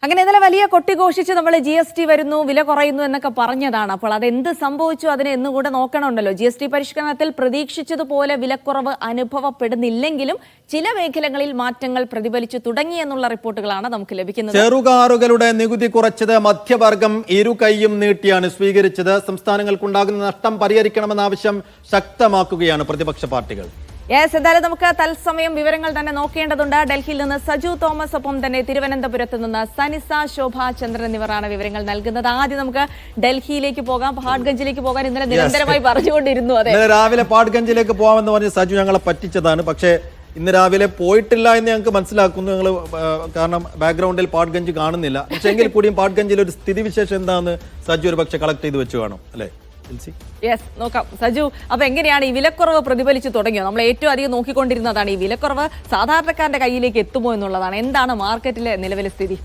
അങ്ങനെ ഇന്നലെ വലിയ കൊട്ടിഘോഷിച്ച് നമ്മൾ GST വരുന്നു, വില കുറയുന്നു എന്നൊക്കെ പറഞ്ഞതാണ്. അപ്പോൾ അതെന്ത് സംഭവിച്ചു, അതിനെ എന്നുകൂടെ നോക്കണമല്ലോ. GST പരിഷ്കരണത്തിൽ പ്രതീക്ഷിച്ചതുപോലെ വിലക്കുറവ് അനുഭവപ്പെടുന്നില്ലെങ്കിലും ചില മേഖലകളിൽ മാറ്റങ്ങൾ പ്രതിഫലിച്ചു തുടങ്ങി എന്നുള്ള റിപ്പോർട്ടുകളാണ് നമുക്ക് ലഭിക്കുന്നത്. ചെറുകാറുകളുടെ നികുതി കുറച്ചത് മധ്യവർഗം ഇരു കൈയും നീട്ടിയാണ് സ്വീകരിച്ചത്. സംസ്ഥാനങ്ങൾക്കുണ്ടാകുന്ന നഷ്ടം പരിഹരിക്കണമെന്ന ആവശ്യം ശക്തമാക്കുകയാണ് പ്രതിപക്ഷ പാർട്ടികൾ. എന്തായാലും നമുക്ക് തത്സമയം വിവരങ്ങൾ തന്നെ നോക്കേണ്ടതുണ്ട്. ഡൽഹിയിൽ നിന്ന് സജു തോമസ്, ഒപ്പം തന്നെ തിരുവനന്തപുരത്ത് നിന്ന് സനിസ, ശോഭ ചന്ദ്രൻ എന്നിവരാണ് വിവരങ്ങൾ നൽകുന്നത്. ആദ്യം നമുക്ക് ഡൽഹിയിലേക്ക് പോകാം, പഹാഡ്ഗഞ്ചിലേക്ക് പോകാൻ ഇന്നലെ നിരന്തരമായി പറഞ്ഞുകൊണ്ടിരുന്നു. അതെ, രാവിലെ പഹാഡ്ഗഞ്ചിലേക്ക് പോകാമെന്ന് പറഞ്ഞ് സജു ഞങ്ങളെ പറ്റിച്ചതാണ്. പക്ഷേ ഇന്ന് രാവിലെ പോയിട്ടില്ല എന്ന് ഞങ്ങൾക്ക് മനസ്സിലാക്കുന്നു ഞങ്ങൾ, കാരണം ബാക്ക്ഗ്രൗണ്ടിൽ പഹാഡ്ഗഞ്ച് കാണുന്നില്ല. പക്ഷേ എങ്കിൽ കൂടിയും പഹാഡ്ഗഞ്ചിൽ ഒരു സ്ഥിതിവിശേഷം എന്താണെന്ന് സജു ഒരു പക്ഷെ കളക്ട് ചെയ്ത് വെച്ച് കാണും അല്ലേ? യെസ്, നോക്കാം സജു. അപ്പൊ എങ്ങനെയാണ് ഈ വിലക്കുറവ് പ്രതിഫലിച്ചു തുടങ്ങിയോ? നമ്മൾ ഏറ്റവും അധികം നോക്കിക്കൊണ്ടിരുന്നതാണ് ഈ വിലക്കുറവ് സാധാരണക്കാരന്റെ കയ്യിലേക്ക് എത്തുമോ എന്നുള്ളതാണ്. എന്താണ് മാർക്കറ്റിലെ നിലവിലെ സ്ഥിതി?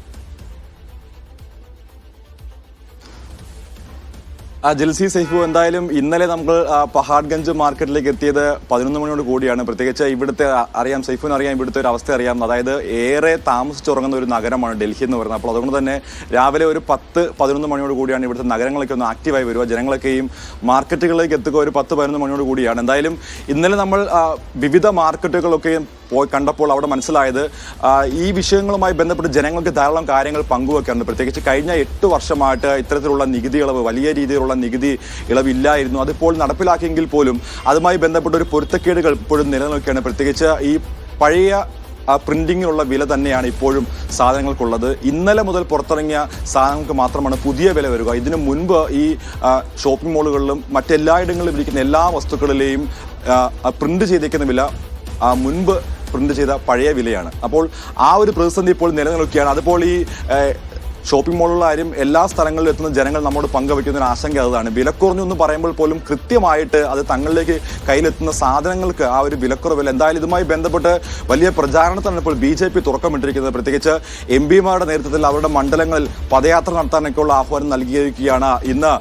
ജൽസി, സൈഫു, എന്തായാലും ഇന്നലെ നമ്മൾ പഹാഡ്ഗഞ്ച് മാർക്കറ്റിലേക്ക് എത്തിയത് 11 മണിയോട് കൂടിയാണ്. പ്രത്യേകിച്ച് ഇവിടുത്തെ അറിയാം, സൈഫുവിന് അറിയാം, ഇവിടുത്തെ ഒരു അവസ്ഥ അറിയാം. അതായത് ഏറെ താമസിച്ചുറങ്ങുന്ന ഒരു നഗരമാണ് ഡൽഹി എന്ന് പറയുന്നത്. അപ്പോൾ അതുകൊണ്ട് തന്നെ രാവിലെ ഒരു 10-11 മണിയോട് കൂടിയാണ് ഇവിടുത്തെ നഗരങ്ങളൊക്കെ ഒന്ന് ആക്റ്റീവായി വരിക, ജനങ്ങളൊക്കെയും മാർക്കറ്റുകളിലേക്ക് എത്തുക ഒരു 10-11 മണിയോട് കൂടിയാണ്. എന്തായാലും ഇന്നലെ നമ്മൾ വിവിധ മാർക്കറ്റുകളൊക്കെയും പോയി കണ്ടപ്പോൾ അവിടെ മനസ്സിലായത് ഈ വിഷയങ്ങളുമായി ബന്ധപ്പെട്ട് ജനങ്ങൾക്ക് ധാരാളം കാര്യങ്ങൾ പങ്കുവെക്കാറുണ്ട്. പ്രത്യേകിച്ച് കഴിഞ്ഞ 8 വർഷമായിട്ട് ഇത്തരത്തിലുള്ള നികുതി ഇളവ്, വലിയ രീതിയിലുള്ള നികുതി ഇളവില്ലായിരുന്നു. അതിപ്പോൾ നടപ്പിലാക്കിയെങ്കിൽ പോലും അതുമായി ബന്ധപ്പെട്ട ഒരു പൊരുത്തക്കേടുകൾ ഇപ്പോഴും നിലനിൽക്കുകയാണ്. പ്രത്യേകിച്ച് ഈ പഴയ പ്രിന്റിങ്ങിനുള്ള വില തന്നെയാണ് ഇപ്പോഴും സാധനങ്ങൾക്കുള്ളത്. ഇന്നലെ മുതൽ പുറത്തിറങ്ങിയ സാധനങ്ങൾക്ക് മാത്രമാണ് പുതിയ വില വരിക. ഇതിനു മുൻപ് ഈ ഷോപ്പിംഗ് മോളുകളിലും മറ്റെല്ലായിടങ്ങളിലും ഇരിക്കുന്ന എല്ലാ വസ്തുക്കളിലെയും പ്രിന്റ് ചെയ്തേക്കുന്ന വില മുൻപ് പ്രിന്റ് ചെയ്ത പഴയ വിലയാണ്. അപ്പോൾ ആ ഒരു പ്രതിസന്ധി ഇപ്പോൾ നിലനിൽക്കുകയാണ്. അതിപ്പോൾ ഈ ഷോപ്പിംഗ് മോളുള്ള കാര്യം എല്ലാ സ്ഥലങ്ങളിലും എത്തുന്ന ജനങ്ങൾ നമ്മോട് പങ്കുവയ്ക്കുന്ന ഒരു ആശങ്ക അതാണ്. വിലക്കുറഞ്ഞു എന്ന് പറയുമ്പോൾ പോലും കൃത്യമായിട്ട് അത് തങ്ങളിലേക്ക് കയ്യിലെത്തുന്ന സാധനങ്ങൾക്ക് ആ ഒരു വിലക്കുറവില്ല. എന്തായാലും ഇതുമായി ബന്ധപ്പെട്ട് വലിയ പ്രചാരണത്തിനാണ് ഇപ്പോൾ BJP തുറക്കമിട്ടിരിക്കുന്നത്. പ്രത്യേകിച്ച് MP-മാരുടെ നേതൃത്വത്തിൽ അവരുടെ മണ്ഡലങ്ങളിൽ പദയാത്ര നടത്താനൊക്കെയുള്ള ആഹ്വാനം നൽകിയിരിക്കുകയാണ്. ഇന്ന്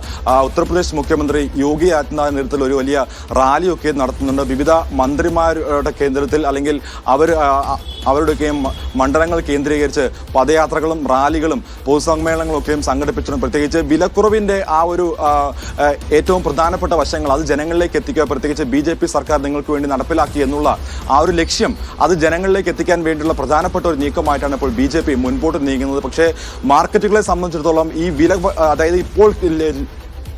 ഉത്തർപ്രദേശ് മുഖ്യമന്ത്രി യോഗി ആദിത്യനാഥിന്റെ നേതൃത്വത്തിൽ ഒരു വലിയ റാലിയൊക്കെ നടത്തുന്നുണ്ട്. വിവിധ മന്ത്രിമാരുടെ കേന്ദ്രത്തിൽ അല്ലെങ്കിൽ അവരുടെയൊക്കെയും മണ്ഡലങ്ങൾ കേന്ദ്രീകരിച്ച് പദയാത്രകളും റാലികളും പൊതുസമ്മേളനങ്ങളൊക്കെയും സംഘടിപ്പിച്ചിട്ടുണ്ട്. പ്രത്യേകിച്ച് വിലക്കുറവിന്റെ ആ ഒരു ഏറ്റവും പ്രധാനപ്പെട്ട വശങ്ങൾ അത് ജനങ്ങളിലേക്ക് എത്തിക്കുക, പ്രത്യേകിച്ച് BJP സർക്കാർ നിങ്ങൾക്ക് വേണ്ടി നടപ്പിലാക്കി എന്നുള്ള ആ ഒരു ലക്ഷ്യം അത് ജനങ്ങളിലേക്ക് എത്തിക്കാൻ വേണ്ടിയുള്ള പ്രധാനപ്പെട്ട ഒരു നീക്കമായിട്ടാണ് ഇപ്പോൾ BJP മുൻപോട്ട് നീങ്ങുന്നത്. പക്ഷേ മാർക്കറ്റുകളെ സംബന്ധിച്ചിടത്തോളം ഈ വില, അതായത് ഇപ്പോൾ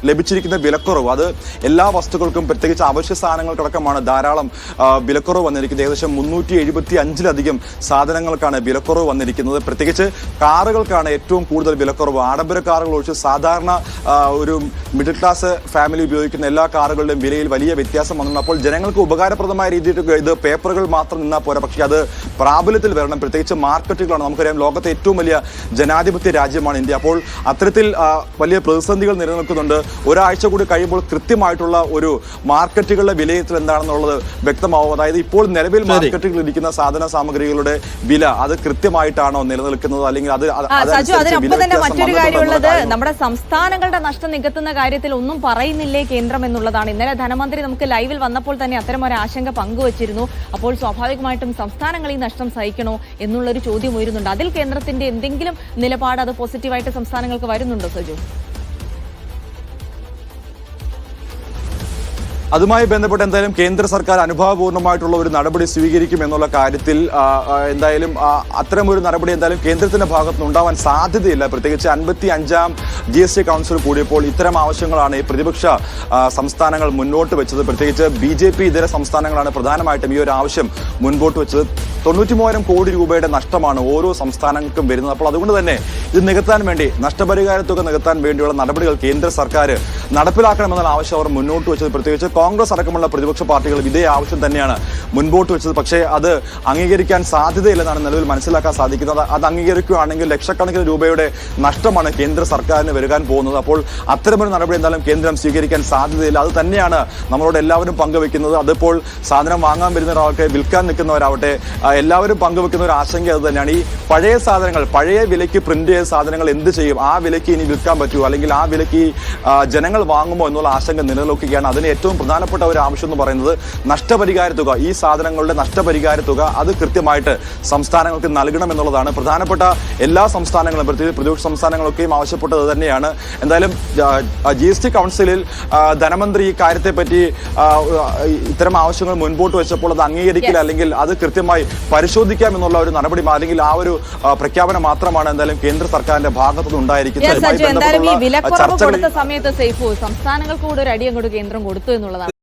ലഭിച്ചിരിക്കുന്ന വിലക്കുറവ് അത് എല്ലാ വസ്തുക്കൾക്കും, പ്രത്യേകിച്ച് അവശ്യ സാധനങ്ങൾക്കടക്കമാണ് ധാരാളം വിലക്കുറവ് വന്നിരിക്കുന്നത്. ഏകദേശം 375-ലധികം സാധനങ്ങൾക്കാണ് വിലക്കുറവ് വന്നിരിക്കുന്നത്. പ്രത്യേകിച്ച് കാറുകൾക്കാണ് ഏറ്റവും കൂടുതൽ വിലക്കുറവ്. ആഡംബര കാറുകൾ ഒഴിച്ച് സാധാരണ ഒരു മിഡിൽ ക്ലാസ് ഫാമിലി ഉപയോഗിക്കുന്ന എല്ലാ കാറുകളുടെയും വിലയിൽ വലിയ വ്യത്യാസം വന്നു. അപ്പോൾ ജനങ്ങൾക്ക് ഉപകാരപ്രദമായ രീതിയിൽ ഇത് പേപ്പറുകൾ മാത്രം നിന്നാൽ പോരാ, പക്ഷേ അത് പ്രാബല്യത്തിൽ വരണം. പ്രത്യേകിച്ച് മാർക്കറ്റുകളാണ്, നമുക്കറിയാം ലോകത്തെ ഏറ്റവും വലിയ ജനാധിപത്യ രാജ്യമാണ് ഇന്ത്യ. അപ്പോൾ അത്തരത്തിൽ വലിയ പ്രതിസന്ധികൾ നിലനിൽക്കുന്നുണ്ട്. ഒരാഴ്ച കൂടി കഴിയുമ്പോൾ കൃത്യമായിട്ടുള്ള ഒരു മാർക്കറ്റുകളുടെ വിലയിരുത്തൽ എന്താണെന്നുള്ളത് വ്യക്തമാവും. അതായത് ഇപ്പോൾ നിലവിൽ മാർക്കറ്റുകളിൽ ഇരിക്കുന്ന സാധന സാമഗ്രികളുടെ വില അത് കൃത്യമായിട്ടാണോ നിലനിൽക്കുന്നത്, അല്ലെങ്കിൽ അതിനൊപ്പം തന്നെ മറ്റൊരു കാര്യമുള്ളത്, നമ്മുടെ സംസ്ഥാനങ്ങളുടെ നഷ്ടം നികത്തുന്ന കാര്യത്തിൽ ഒന്നും പറയുന്നില്ലേ കേന്ദ്രം എന്നുള്ളതാണ്. ഇന്നലെ ധനമന്ത്രി നമുക്ക് ലൈവിൽ വന്നപ്പോൾ തന്നെ അത്തരം ഒരു ആശങ്ക പങ്കുവച്ചിരുന്നു. അപ്പോൾ സ്വാഭാവികമായിട്ടും സംസ്ഥാനങ്ങൾ ഈ നഷ്ടം സഹിക്കണോ എന്നുള്ളൊരു ചോദ്യം ഉയരുന്നുണ്ട്. അതിൽ കേന്ദ്രത്തിന്റെ എന്തെങ്കിലും നിലപാട് അത് പോസിറ്റീവായിട്ട് സംസ്ഥാനങ്ങൾക്ക് വരുന്നുണ്ടോ സജു? അതുമായി ബന്ധപ്പെട്ട് എന്തായാലും കേന്ദ്ര സർക്കാർ അനുഭാവപൂർണ്ണമായിട്ടുള്ള ഒരു നടപടി സ്വീകരിക്കും എന്നുള്ള കാര്യത്തിൽ എന്തായാലും അത്തരമൊരു നടപടി എന്തായാലും കേന്ദ്രത്തിന്റെ ഭാഗത്തുനിന്ന് ഉണ്ടാവാൻ സാധ്യതയില്ല. പ്രത്യേകിച്ച് 55-ാം GST കൗൺസിൽ കൂടിയപ്പോൾ ഇത്തരം ആവശ്യങ്ങളാണ് ഈ പ്രതിപക്ഷ സംസ്ഥാനങ്ങൾ മുന്നോട്ട് വെച്ചത്. പ്രത്യേകിച്ച് BJP ഇതര സംസ്ഥാനങ്ങളാണ് പ്രധാനമായിട്ടും ഈ ഒരു ആവശ്യം മുൻപോട്ട് വെച്ചത്. 93,000 കോടി രൂപയുടെ നഷ്ടമാണ് ഓരോ സംസ്ഥാനങ്ങൾക്കും വരുന്നത്. അപ്പോൾ അതുകൊണ്ട് തന്നെ ഇത് നികത്താൻ വേണ്ടി, നഷ്ടപരിഹാര തുക നികത്താൻ വേണ്ടിയുള്ള നടപടികൾ കേന്ദ്ര സർക്കാർ നടപ്പിലാക്കണമെന്നുള്ള ആവശ്യം അവർ മുന്നോട്ട് വെച്ചത്. പ്രത്യേകിച്ച് കോൺഗ്രസ് അടക്കമുള്ള പ്രതിപക്ഷ പാർട്ടികൾ ഇതേ ആവശ്യം തന്നെയാണ് മുൻപോട്ട് വെച്ചത്. പക്ഷേ അത് അംഗീകരിക്കാൻ സാധ്യതയില്ലെന്നാണ് നിലവിൽ മനസ്സിലാക്കാൻ സാധിക്കുന്നത്. അത് അംഗീകരിക്കുകയാണെങ്കിൽ ലക്ഷക്കണക്കിന് രൂപയുടെ നഷ്ടമാണ് കേന്ദ്ര സർക്കാരിന് വരുവാൻ പോകുന്നത്. അപ്പോൾ അത്തരമൊരു നടപടി എന്തായാലും കേന്ദ്രം സ്വീകരിക്കാൻ സാധ്യതയില്ല. അത് തന്നെയാണ് നമ്മളോട് എല്ലാവരും പങ്കുവെക്കുന്നത്. അതിപ്പോൾ സാധനം വാങ്ങാൻ വരുന്നവരാവട്ടെ, വിൽക്കാൻ നിൽക്കുന്നവരാവട്ടെ, എല്ലാവരും പങ്കുവെക്കുന്ന ഒരു ആശങ്ക അത് തന്നെയാണ്. ഈ പഴയ സാധനങ്ങൾ, പഴയ വിലയ്ക്ക് പ്രിന്റ് ചെയ്ത സാധനങ്ങൾ എന്ത് ചെയ്യും? ആ വിലയ്ക്ക് ഇനി വിൽക്കാൻ പറ്റുമോ, അല്ലെങ്കിൽ ആ വിലയ്ക്ക് ജനങ്ങൾ സാധനങ്ങൾ വാങ്ങുമോ എന്നുള്ള ആശങ്ക നിലനിൽക്കുകയാണ്. അതിന് ഏറ്റവും പ്രധാനപ്പെട്ട ഒരു ആവശ്യം എന്ന് പറയുന്നത് നഷ്ടപരിഹാര തുക, ഈ സാധനങ്ങളുടെ നഷ്ടപരിഹാര തുക അത് കൃത്യമായിട്ട് സംസ്ഥാനങ്ങൾക്ക് നൽകണം എന്നുള്ളതാണ്. പ്രധാനപ്പെട്ട എല്ലാ സംസ്ഥാനങ്ങളും, പ്രത്യേകിച്ച് പ്രതിപക്ഷ സംസ്ഥാനങ്ങളൊക്കെയും ആവശ്യപ്പെട്ടത് തന്നെയാണ്. എന്തായാലും GST കൗൺസിലിൽ ധനമന്ത്രി ഈ കാര്യത്തെപ്പറ്റി ഇത്തരം ആവശ്യങ്ങൾ മുൻപോട്ട് വെച്ചപ്പോൾ അത് അംഗീകരിക്കില്ല, അല്ലെങ്കിൽ അത് കൃത്യമായി പരിശോധിക്കാം എന്നുള്ള ഒരു നടപടി അല്ലെങ്കിൽ ആ ഒരു പ്രഖ്യാപനം മാത്രമാണ് എന്തായാലും കേന്ദ്ര സർക്കാരിന്റെ ഭാഗത്തുനിന്ന് ഉണ്ടായിരിക്കുന്നത്. എന്തായാലും ഈ വിലക്കുറവ് കൊടുത്ത സമയത്ത് സൈഫു സംസ്ഥാനങ്ങൾക്ക് കൂടെ ഒരു അടി അങ്ങോട്ട് കേന്ദ്രം കൊടുത്തു എന്നുള്ളതാണ്.